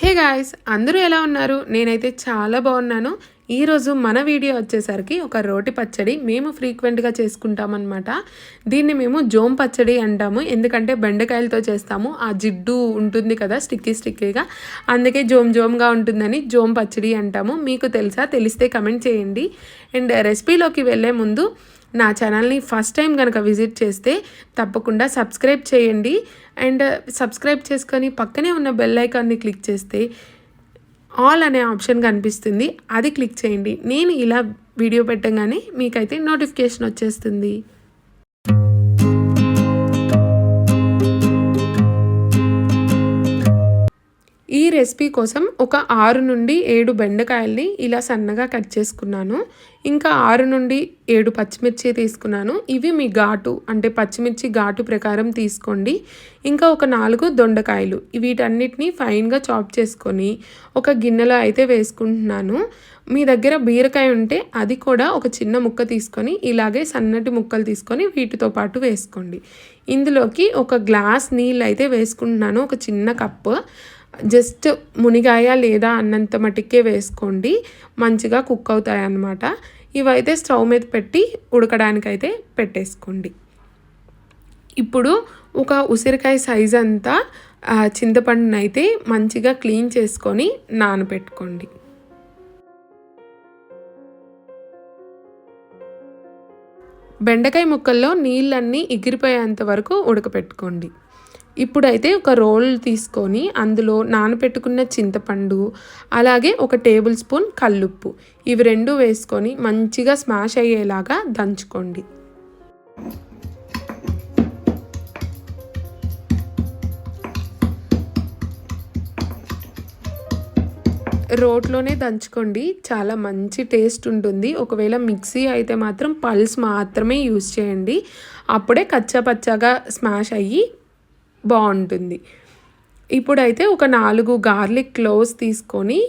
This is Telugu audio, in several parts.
హే గాయ్స్, అందరూ ఎలా ఉన్నారు? నేనైతే చాలా బాగున్నాను. ఈరోజు మన వీడియో వచ్చేసరికి ఒక రోటి పచ్చడి మేము ఫ్రీక్వెంట్గా చేసుకుంటామన్నమాట. దీన్ని మేము జోమ్ పచ్చడి అంటాము. ఎందుకంటే బెండకాయలతో చేస్తాము. ఆ జిడ్డు ఉంటుంది కదా స్టిక్కీగా, అందుకే జోమ్గా ఉంటుందని జోమ్ పచ్చడి అంటాము. మీకు తెలుసా? తెలిస్తే కమెంట్ చేయండి. అండ్ రెసిపీలోకి వెళ్ళే ముందు నా ఛానల్ని ఫస్ట్ టైం కనుక విజిట్ చేస్తే తప్పకుండా సబ్స్క్రైబ్ చేయండి. అండ్ సబ్స్క్రైబ్ చేసుకొని పక్కనే ఉన్న బెల్ ఐకాన్ని క్లిక్ చేస్తే ఆల్ అనే ఆప్షన్ కనిపిస్తుంది. అది క్లిక్ చేయండి. నేను ఇలా వీడియో పెట్టగానే మీకైతే నోటిఫికేషన్ వచ్చేస్తుంది. ఈ రెసిపీ కోసం ఒక 6 నుండి 7 బెండకాయల్ని ఇలా సన్నగా కట్ చేసుకున్నాను. ఇంకా 6 నుండి 7 పచ్చిమిర్చి తీసుకున్నాను. ఇవి మీ ఘాటు అంటే పచ్చిమిర్చి ఘాటు ప్రకారం తీసుకోండి. ఇంకా ఒక 4 దొండకాయలు, వీటన్నిటిని ఫైన్గా చాప్ చేసుకొని ఒక గిన్నెలో అయితే వేసుకుంటున్నాను. మీ దగ్గర బీరకాయ ఉంటే అది కూడా ఒక చిన్న ముక్క తీసుకొని ఇలాగే సన్నటి ముక్కలు తీసుకొని వీటితో పాటు వేసుకోండి. ఇందులోకి ఒక గ్లాస్ నీళ్ళు అయితే వేసుకుంటున్నాను. ఒక చిన్న కప్పు జస్ట్ మునిగాయ లేదా అన్నంత మటుకే వేసుకోండి. మంచిగా కుక్ అవుతాయి అన్నమాట. ఇవైతే స్టవ్ మీద పెట్టి ఉడకడానికైతే పెట్టేసుకోండి. ఇప్పుడు ఒక ఉసిరికాయ సైజ్ అంతా చింతపండునైతే మంచిగా క్లీన్ చేసుకొని నానబెట్టుకోండి. బెండకాయ ముక్కల్లో నీళ్ళన్నీ ఎగిరిపోయేంత వరకు ఉడకపెట్టుకోండి. ఇప్పుడైతే ఒక రోల్ తీసుకొని అందులో నానబెట్టుకున్న చింతపండు, అలాగే ఒక టేబుల్ స్పూన్ కల్లుప్పు, ఇవి 2 వేసుకొని మంచిగా స్మాష్ అయ్యేలాగా దంచుకోండి. రోట్లోనే దంచుకోండి, చాలా మంచి టేస్ట్ ఉంటుంది. ఒకవేళ మిక్సీ అయితే మాత్రం పల్స్ మాత్రమే యూజ్ చేయండి. అప్పుడే కచ్చా పచ్చాగా స్మాష్ అయ్యి బాగుంటుంది. ఇప్పుడైతే ఒక 4 గార్లిక్ క్లోవ్స్ తీసుకొని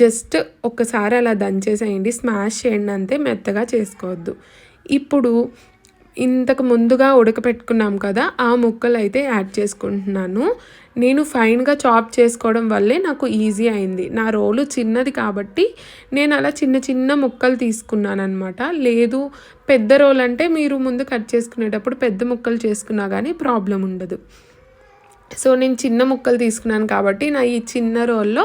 జస్ట్ ఒక్కసారి అలా దంచేసేయండి. స్మాష్ చేయండి అంతే, మెత్తగా చేసుకోవద్దు. ఇప్పుడు ఇంతకు ముందుగా ఉడకపెట్టుకున్నాం కదా, ఆ ముక్కలు అయితే యాడ్ చేసుకుంటున్నాను. నేను ఫైన్గా చాప్ చేసుకోవడం వల్లే నాకు ఈజీ అయింది. నా రోలు చిన్నది కాబట్టి నేను అలా చిన్న చిన్న ముక్కలు తీసుకున్నాను అనమాట. లేదు పెద్ద రోల్ అంటే మీరు ముందు కట్ చేసుకునేటప్పుడు పెద్ద ముక్కలు చేసుకున్నా కానీ ప్రాబ్లం ఉండదు. సో నేను చిన్న ముక్కలు తీసుకున్నాను కాబట్టి నా ఈ చిన్న రోల్లో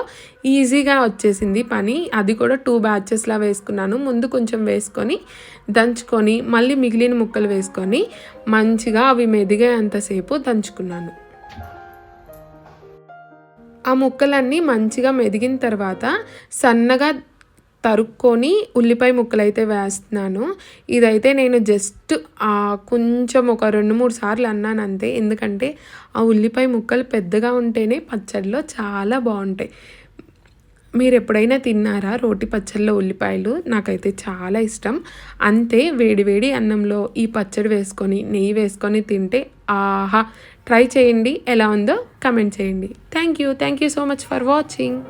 ఈజీగా వచ్చేసింది పని. అది కూడా 2 బ్యాచెస్లా వేసుకున్నాను. ముందు కొంచెం వేసుకొని దంచుకొని మళ్ళీ మిగిలిన ముక్కలు వేసుకొని మంచిగా అవి మెదిగేంతసేపు దంచుకున్నాను. ఆ ముక్కలన్నీ మంచిగా మెదిగిన తర్వాత సన్నగా తరుక్కొని ఉల్లిపాయ ముక్కలు అయితే వేస్తున్నాను. ఇదైతే నేను జస్ట్ కొంచెం ఒక 2-3 సార్లు అన్నాను అంతే. ఎందుకంటే ఆ ఉల్లిపాయ ముక్కలు పెద్దగా ఉంటేనే పచ్చడిలో చాలా బాగుంటాయి. మీరు ఎప్పుడైనా తిన్నారా రోటి పచ్చడిలో ఉల్లిపాయలు? నాకైతే చాలా ఇష్టం. అంతే, వేడి వేడి అన్నంలో ఈ పచ్చడి వేసుకొని నెయ్యి వేసుకొని తింటే ఆహా! ట్రై చేయండి, ఎలా ఉందో కమెంట్ చేయండి. Thank you so much for watching.